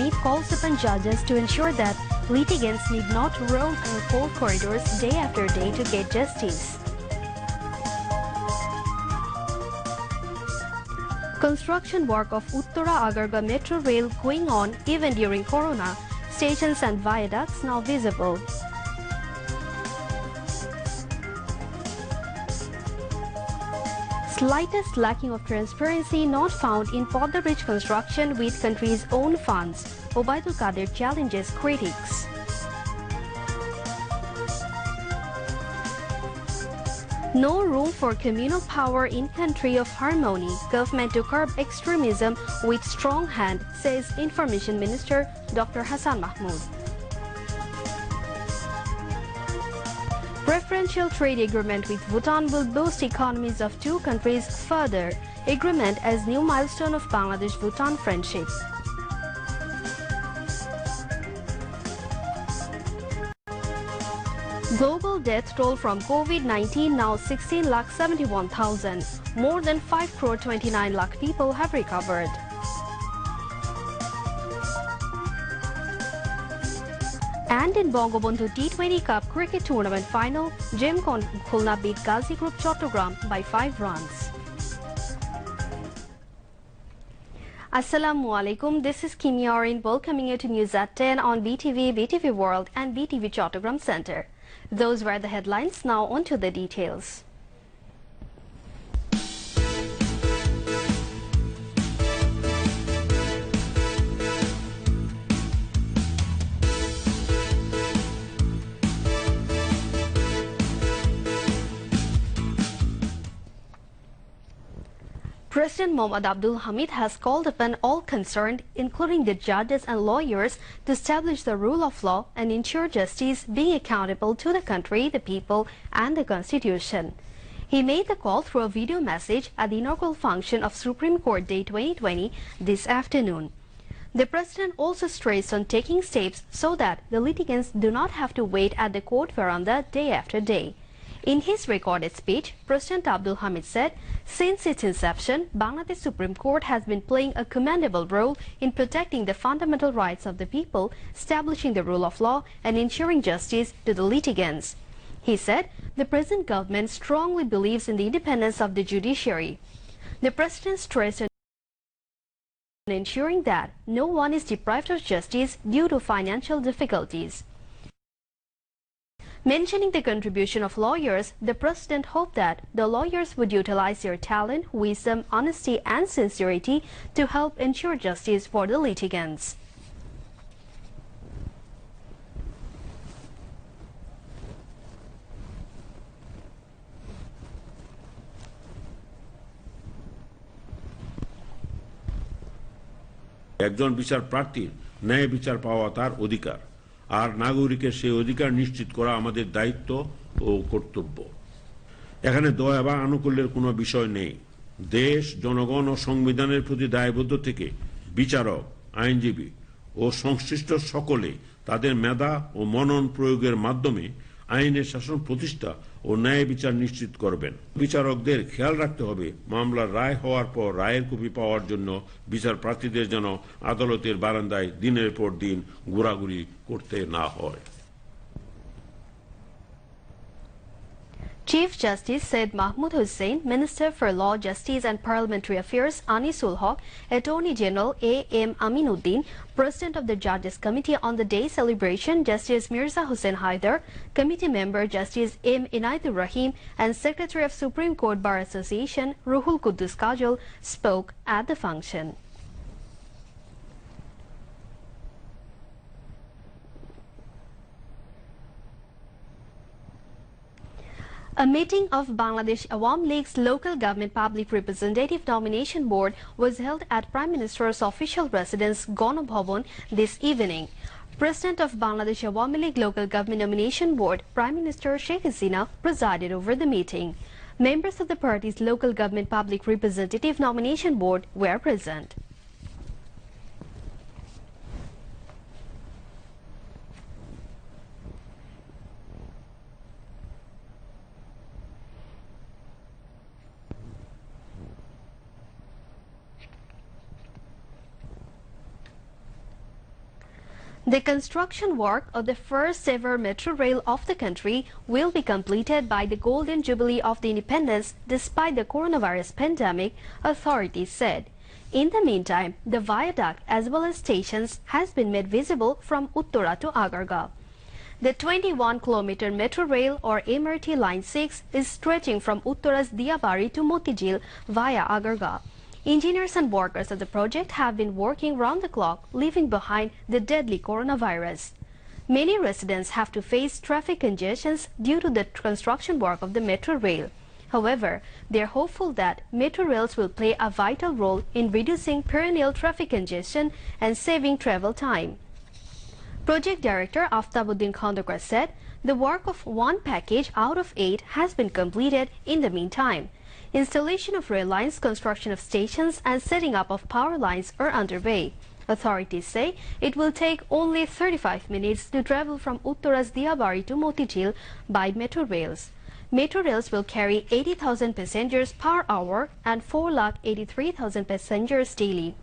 Hamid calls upon judges to ensure that litigants need not roam court corridors day after day to get justice. Construction work of Uttara Agarga Metro Rail going on even during Corona. Stations and viaducts now visible. Slightest lacking of transparency not found in Podda Bridge construction with country's own funds. Obaidul Qadir challenges critics. No room for communal power in country of harmony. Government to curb extremism with strong hand, says Information Minister Dr. Hassan Mahmood. Preferential trade agreement with Bhutan will boost economies of two countries further. Agreement as new milestone of Bangladesh-Bhutan friendship. Global death toll from COVID-19 now 16,71,000. More than 5.29 crore people have recovered. And in Bangabandhu T20 Cup Cricket Tournament final, Jem Khulna beat Ghazi Group Chattogram by 5 runs. Assalamu alaikum, this is Kimi Arin welcoming you to News at 10 on BTV, BTV World and BTV Chattogram Center. Those were the headlines, now on to the details. President Mohammad Abdul Hamid has called upon all concerned, including the judges and lawyers, to establish the rule of law and ensure justice, being accountable to the country, the people, and the Constitution. He made the call through a video message at the inaugural function of Supreme Court Day 2020 this afternoon. The President also stressed on taking steps so that the litigants do not have to wait at the court veranda day after day. In his recorded speech, President Abdul Hamid said, since its inception, Bangladesh Supreme Court has been playing a commendable role in protecting the fundamental rights of the people, establishing the rule of law, and ensuring justice to the litigants. He said, the present government strongly believes in the independence of the judiciary. The President stressed on ensuring that no one is deprived of justice due to financial difficulties. Mentioning the contribution of lawyers, the President hoped that the lawyers would utilize their talent, wisdom, honesty and sincerity to help ensure justice for the litigants. একজন বিচার প্রার্থীর ন্যায় বিচার পাওয়া তার অধিকার আর নাগরিকের সেই অধিকার নিশ্চিত করা আমাদের দায়িত্ব ও কর্তব্য। এখানে দয়া বা আনুকূল্যের কোনো বিষয় নেই। দেশ, জনগণ ও সংবিধানের প্রতি দায়বদ্ধ থেকে বিচারক, আইনজীবী ও সংশ্লিষ্ট সকলে তাদের মেধা ও মনন প্রয়োগের মাধ্যমে আইনের শাসন প্রতিষ্ঠা ও ন্যায় বিচার নিশ্চিত করবেন। বিচারকদের খেয়াল রাখতে হবে মামলার রায় হওয়ার পর রায়ের কপি পাওয়ার জন্য বিচার প্রার্থীদের যেন আদালতের বারান্দায় দিনের পর দিন ঘোরাঘুরি করতে না হয়। Chief Justice Said Mahmood Hussain, Minister for Law, Justice and Parliamentary Affairs Anisul Haq, Attorney General A.M. Aminuddin, President of the Judges Committee on the Day celebration Justice Mirza Hussain Haidar, Committee Member Justice M. Inaytur Rahim and Secretary of Supreme Court Bar Association Ruhul Quddus Kajol spoke at the function. A meeting of Bangladesh Awam League's Local Government Public Representative Nomination Board was held at Prime Minister's official residence Ganabhavan this evening. President of Bangladesh Awami League Local Government Nomination Board, Prime Minister Sheikh Hasina, presided over the meeting. Members of the party's Local Government Public Representative Nomination Board were present. The construction work of the first ever metro rail of the country will be completed by the Golden Jubilee of the Independence despite the coronavirus pandemic, authorities said. In the meantime, the viaduct as well as stations has been made visible from Uttara to Agarga. The 21-kilometer metro rail or MRT Line 6 is stretching from Uttara's Diabari to Motijil via Agarga. Engineers and workers of the project have been working round the clock, leaving behind the deadly coronavirus. Many residents have to face traffic congestions due to the construction work of the metro rail. However, they are hopeful that metro rails will play a vital role in reducing perennial traffic congestion and saving travel time. Project Director Aftabuddin Khandekar said the work of one package out of 8 has been completed in the meantime. Installation of rail lines, construction of stations and setting up of power lines are underway. Authorities say it will take only 35 minutes to travel from Uttara's Diabari to Motijil by metro rails. Metro rails will carry 80,000 passengers per hour and 4,83,000 passengers daily.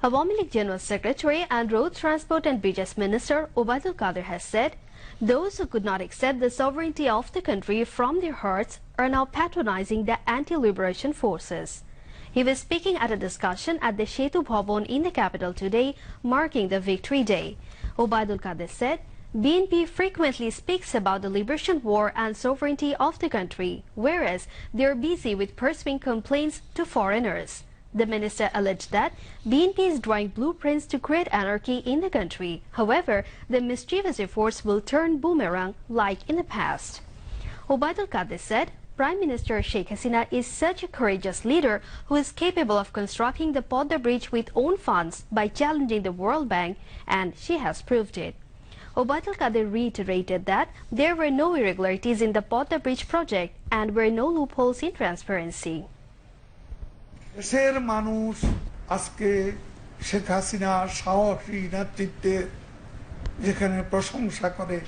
Awami League General Secretary and Road Transport and Bridges Minister Obaidul Qadir has said those who could not accept the sovereignty of the country from their hearts are now patronizing the anti-liberation forces. He was speaking at a discussion at the Setu Bhavan in the capital today, marking the Victory Day. Obaidul Qadir said BNP frequently speaks about the liberation war and sovereignty of the country, whereas they are busy with pursuing complaints to foreigners. The minister alleged that BNP is drawing blueprints to create anarchy in the country. However, the mischievous efforts will turn boomerang like in the past. Obaidul Qadir said Prime Minister Sheikh Hasina is such a courageous leader who is capable of constructing the Podda Bridge with own funds by challenging the World Bank, and she has proved it. Obaidul Qadir reiterated that there were no irregularities in the Podda Bridge project and were no loopholes in transparency. দেশের মানুষ আজকে শেখ হাসিনার সাহসী নেতৃত্বে যেখানে প্রশংসা করে,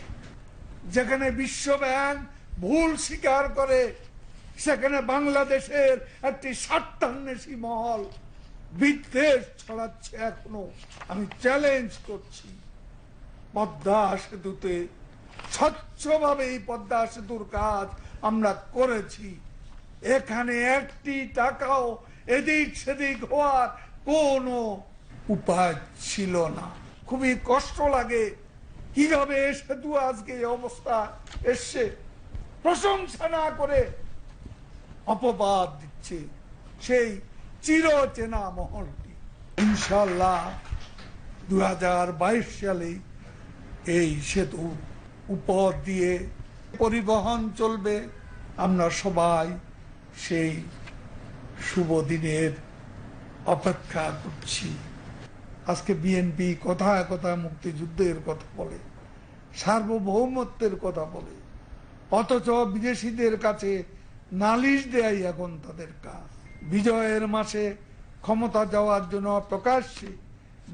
যেখানে বিশ্ব ব্যাংক ভুল স্বীকার করে, সেখানে বাংলাদেশের একটি স্বার্থান্বেষী মহল বিদ্বেষ ছড়াচ্ছে। এখনো আমি চ্যালেঞ্জ করছি, পদ্মা সেতুতে স্বচ্ছভাবে এই পদ্মা সেতুর কাজ আমরা করেছি। এখানে একটি টাকাও এদিক সেদিক হওয়ার কোনো উপায় ছিল না। খুবই কষ্ট লাগে কিভাবে সেতু আজকে এই অবস্থা এসছে, প্রশংসা না করে অপবাদ দিচ্ছে সেই চিরচেনা মহলটি। ইনশাআল্লাহ 2022 সালে এই সেতু উপর দিয়ে পরিবহন চলবে। আমরা সবাই সেই শুভ দিনের অপেক্ষা করছি। আজকে বিএনপি কথায় কথায় মুক্তিযুদ্ধের কথা বলে, সার্বভৌমত্বের কথা বলে, অথচ বিদেশিদের কাছে নালিশ দেয়াই এখন তাদের কাজ। বিজয়ের মাসে ক্ষমতা যাওয়ার জন্য প্রকাশ্যে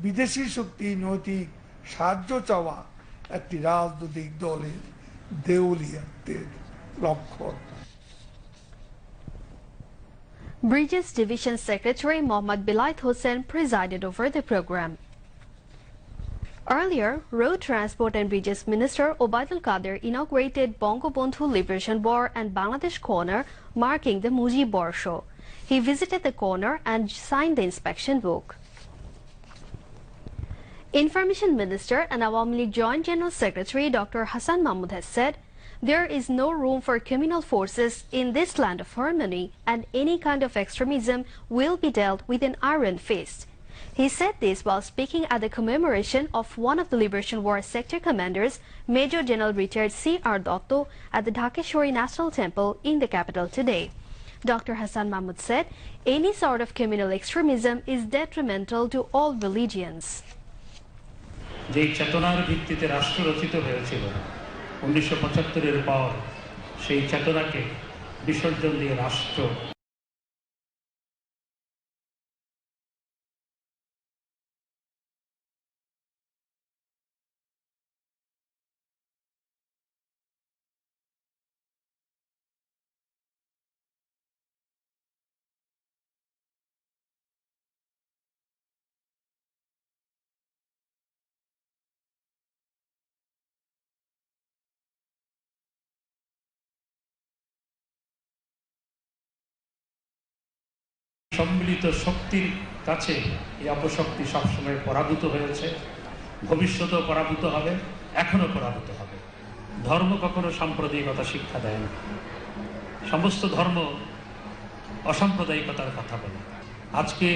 বিদেশি শক্তি নৈতিক সাহায্য চাওয়া একটি রাজনৈতিক দলের দেউলিয়াত্বের লক্ষণ। Bridges Division Secretary Mohammad Bilaith Hossain presided over the program. Earlier, Road Transport and Bridges Minister Obaidul Qadir inaugurated Bangabandhu Liberation War and Bangladesh Corner, marking the Mujib War show. He visited the corner and signed the inspection book. Information Minister and Awami League Joint General Secretary Dr. Hassan Mahmood has said there is no room for communal forces in this land of harmony, and any kind of extremism will be dealt with an iron fist. He said this while speaking at the commemoration of one of the Liberation War sector commanders, Major General retired C.R. Dotto, at the Dhakeshwari National Temple in the capital today. Dr. Hassan Mahmood said any sort of communal extremism is detrimental to all religions. যে চেতনার ভিত্তিতে রাষ্ট্র রচিত হয়েছিল 1975 পর, সেই চেতনাকে বিসর্জন দিয়ে রাষ্ট্র সম্মিলিত শক্তির কাছে এই অপশক্তি সবসময় পরাভূত হয়েছে, ভবিষ্যতেও পরাভূত হবে, এখনো পরাভূত হবে। ধর্ম কখনো সাম্প্রদায়িকতা শিক্ষা দেয় না। সমস্ত ধর্ম অসাম্প্রদায়িকতার কথা বলে। আজকে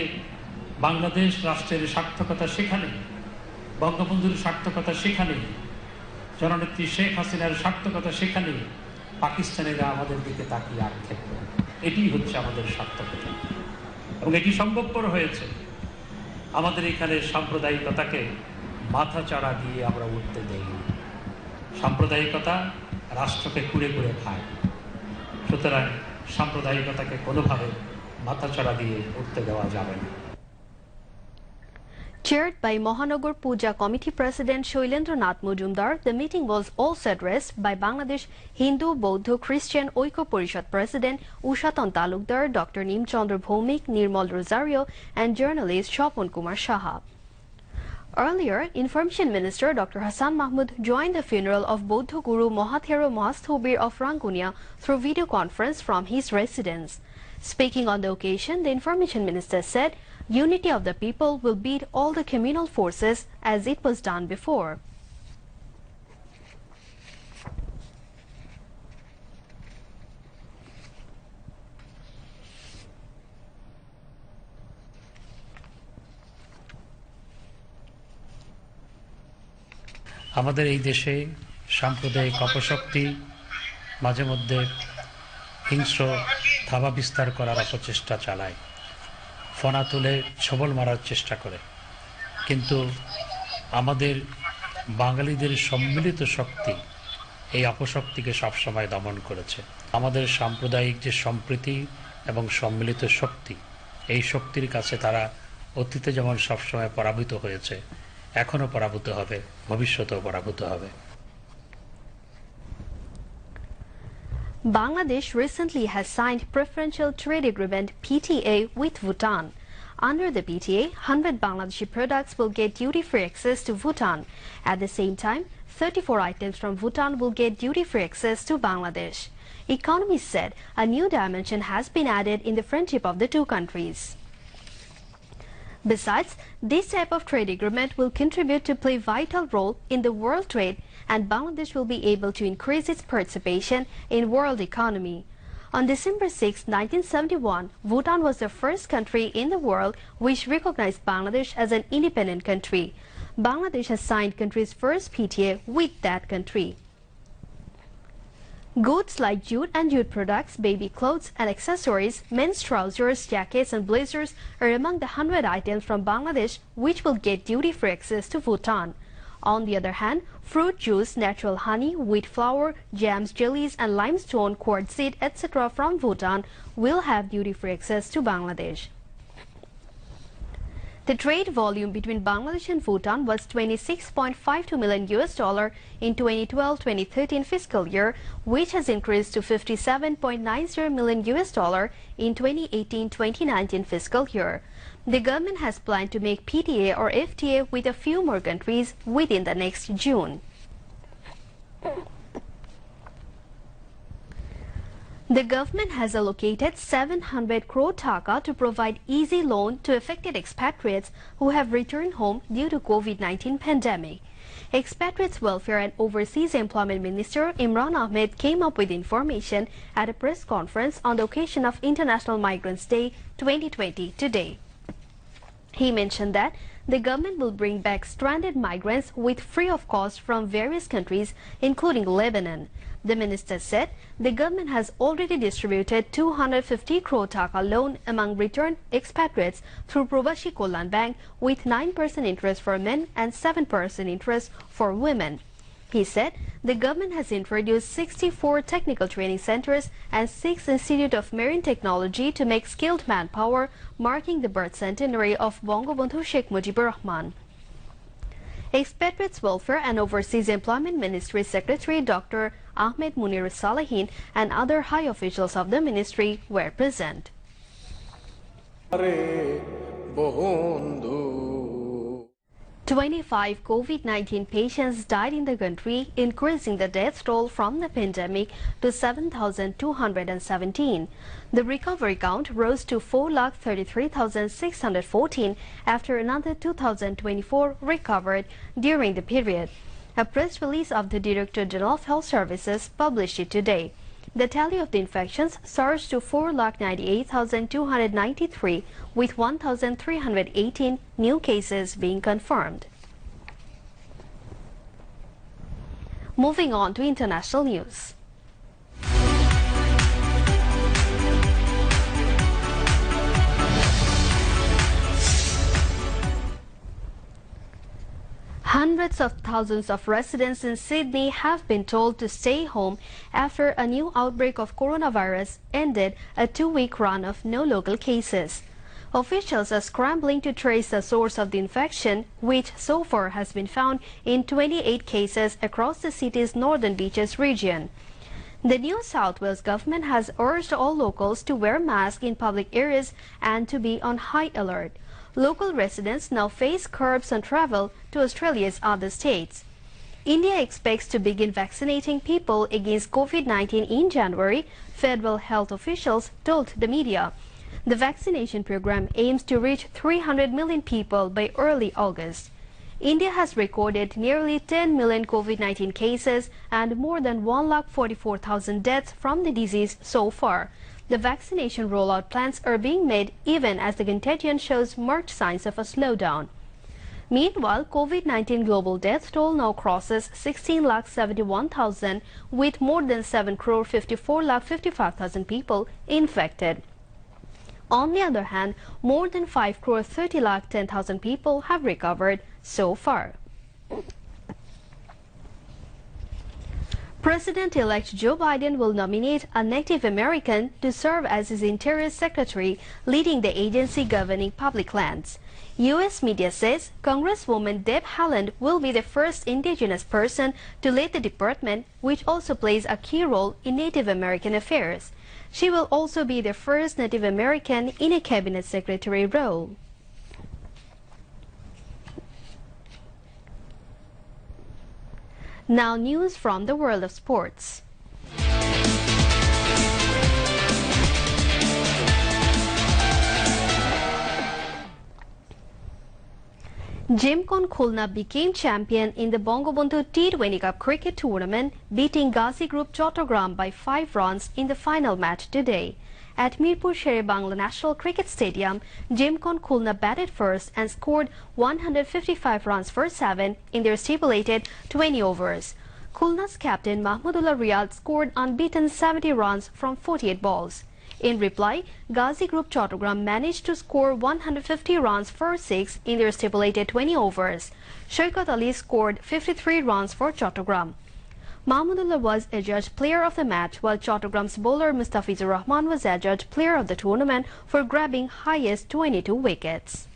বাংলাদেশ রাষ্ট্রের সার্থকতা সেখানে, বঙ্গবন্ধুর সার্থকতা সেখানে, জননেত্রী শেখ হাসিনার সার্থকতা সেখানে, পাকিস্তানিরা আমাদের দিকে তাকিয়ে আক্ষেপ করে। এটি হচ্ছে আমাদের সার্থকতা এবং এটি সম্ভবপর হয়েছে আমাদের এখানে সাম্প্রদায়িকতাকে মাথা চাড়া দিয়ে আমরা উঠতে দেইনি। সাম্প্রদায়িকতা রাষ্ট্রকে কুড়ে কুড়ে খায়, সুতরাং সাম্প্রদায়িকতাকে কোনোভাবে মাথাচাড়া দিয়ে উঠতে দেওয়া যাবে না। Chaired by Mohanagar Puja Committee President Shoilendra Nath Mujumdar, the meeting was also addressed by Bangladesh Hindu Bauddha Christian Oiko Porishad President Ushaton Talukdar, Dr. Nim Chandra Bhomik, Nirmal Rosario, and journalist Shapon Kumar Shaha. Earlier, Information Minister Dr. Hassan Mahmud joined the funeral of Bauddha Guru Mohathero Mahasthobir of Rangunia through video conference from his residence. Speaking on the occasion, the Information Minister said, "Unity of the people will beat all the communal forces as it was done before." আমাদের এই দেশে সাম্প্রদায়িক অপশক্তি মাঝে মধ্যে হিংস্র থাবা বিস্তার করার অপচেষ্টা চালায়, ফনা তুলে ছবল মারার চেষ্টা করে। কিন্তু আমাদের বাঙালিদের সম্মিলিত শক্তি এই অপশক্তিকে সবসময় দমন করেছে। আমাদের সাম্প্রদায়িক যে সম্প্রীতি এবং সম্মিলিত শক্তি, এই শক্তির কাছে তারা অতীতে যেমন সবসময় পরাভূত হয়েছে, এখনো পরাভূত হবে, ভবিষ্যতেও পরাভূত হবে। Bangladesh recently has signed Preferential Trade Agreement (PTA) with Bhutan. Under the PTA, 100 Bangladeshi products will get duty-free access to Bhutan. At the same time, 34 items from Bhutan will get duty-free access to Bangladesh. Economists said a new dimension has been added in the friendship of the two countries. Besides, this type of trade agreement will contribute to play a vital role in the world trade, and Bangladesh will be able to increase its participation in world economy. On December 6, 1971, Bhutan was the first country in the world which recognized Bangladesh as an independent country. Bangladesh has signed country's first PTA with that country. Goods like jute and jute products, baby clothes and accessories, men's trousers, jackets and blazers are among the 100 items from Bangladesh which will get duty-free access to Bhutan. On the other hand, fruit juice, natural honey, wheat flour, jams, jellies and limestone, quartzite, etc. from Bhutan will have duty-free access to Bangladesh. The trade volume between Bangladesh and Bhutan was $26.52 million in 2012-2013 fiscal year, which has increased to $57.90 million in 2018-2019 fiscal year. The government has planned to make PTA or FTA with a few more countries within the next June. The government has allocated 700 crore taka to provide easy loan to affected expatriates who have returned home due to COVID-19 pandemic. Expatriates Welfare and Overseas Employment Minister Imran Ahmed came up with information at a press conference on the occasion of International Migrants Day 2020 today. He mentioned that the government will bring back stranded migrants with free of cost from various countries, including Lebanon. The minister said the government has already distributed 250 crore taka loan among returned expatriates through Provashi Kollan Bank with 9% interest for men and 7% interest for women. He said the government has introduced 64 technical training centers and 6 Institute of Marine Technology to make skilled manpower, marking the birth centenary of Bangabandhu Sheikh Mujibur Rahman. Expatriates Welfare and Overseas Employment Ministry Secretary Dr. Ahmed Munir Salehin and other high officials of the ministry were present. 25 COVID-19 patients died in the country, increasing the death toll from the pandemic to 7,217. The recovery count rose to 4,33,614 after another 2,024 recovered during the period. A press release of the Director General of Health Services published it today. The tally of the infections surged to 4,98,293, with 1,318 new cases being confirmed. Moving on to international news. Hundreds of thousands of residents in Sydney have been told to stay home after a new outbreak of coronavirus ended a 2-week run of no local cases. Officials are scrambling to trace the source of the infection, which so far has been found in 28 cases across the city's northern beaches region. The New South Wales government has urged all locals to wear masks in public areas and to be on high alert. Local residents now face curbs on travel to Australia's other states. India expects to begin vaccinating people against COVID-19 in January, federal health officials told the media. The vaccination program aims to reach 300 million people by early August. India has recorded nearly 10 million COVID-19 cases and more than 1,44,000 deaths from the disease so far. The vaccination rollout plans are being made even as the contagion shows marked signs of a slowdown. Meanwhile, COVID-19 global death toll now crosses 16,71,000, with more than 7,54,55,000 people infected. On the other hand, more than 5,30,10,000 people have recovered so far. President-elect Joe Biden will nominate a Native American to serve as his Interior Secretary, leading the agency governing public lands. U.S. media says Congresswoman Deb Haaland will be the first Indigenous person to lead the department, which also plays a key role in Native American affairs. She will also be the first Native American in a cabinet secretary role. Now news from the world of sports. Jimcon Khulna became champion in the Bangabandhu T20 Cup cricket tournament, beating Ghazi Group Chattogram by 5 runs in the final match today. At Mirpur Sher-e-Bangla National Cricket Stadium, Jimcon Khulna batted first and scored 155 runs for 7 in their stipulated 20 overs. Khulna's captain Mahmudullah Riyad scored unbeaten 70 runs from 48 balls. In reply, Ghazi Group Chattogram managed to score 150 runs for 6 in their stipulated 20 overs. Shaukat Ali scored 53 runs for Chattogram. Mahmudullah was adjudged player of the match, while Chattogram's bowler Mustafizur Rahman was adjudged player of the tournament for grabbing highest 22 wickets.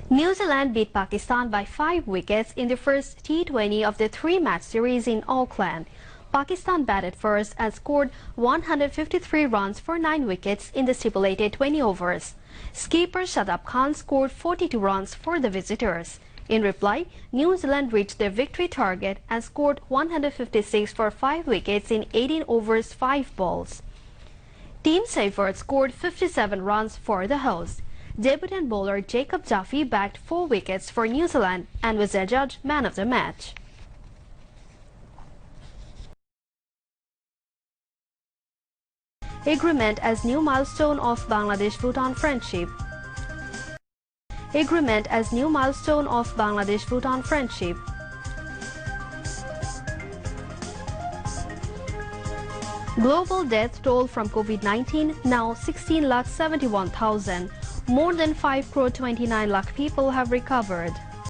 New Zealand beat Pakistan by 5 wickets in the first T20 of the 3-match series in Auckland. Pakistan batted first and scored 153 runs for 9 wickets in the stipulated 20 overs. Skipper Shadab Khan scored 42 runs for the visitors. In reply, New Zealand reached their victory target and scored 156 for 5 wickets in 18 overs 5 balls. Team Seifert scored 57 runs for the hosts. Debutant bowler Jacob Duffy bagged 4 wickets for New Zealand and was adjudged man of the match. Agreement as new milestone of Bangladesh-Bhutan friendship. Agreement as new milestone of Bangladesh-Bhutan friendship. Global death toll from COVID-19 now 16,71,000. More than 5,29,00,000 people have recovered.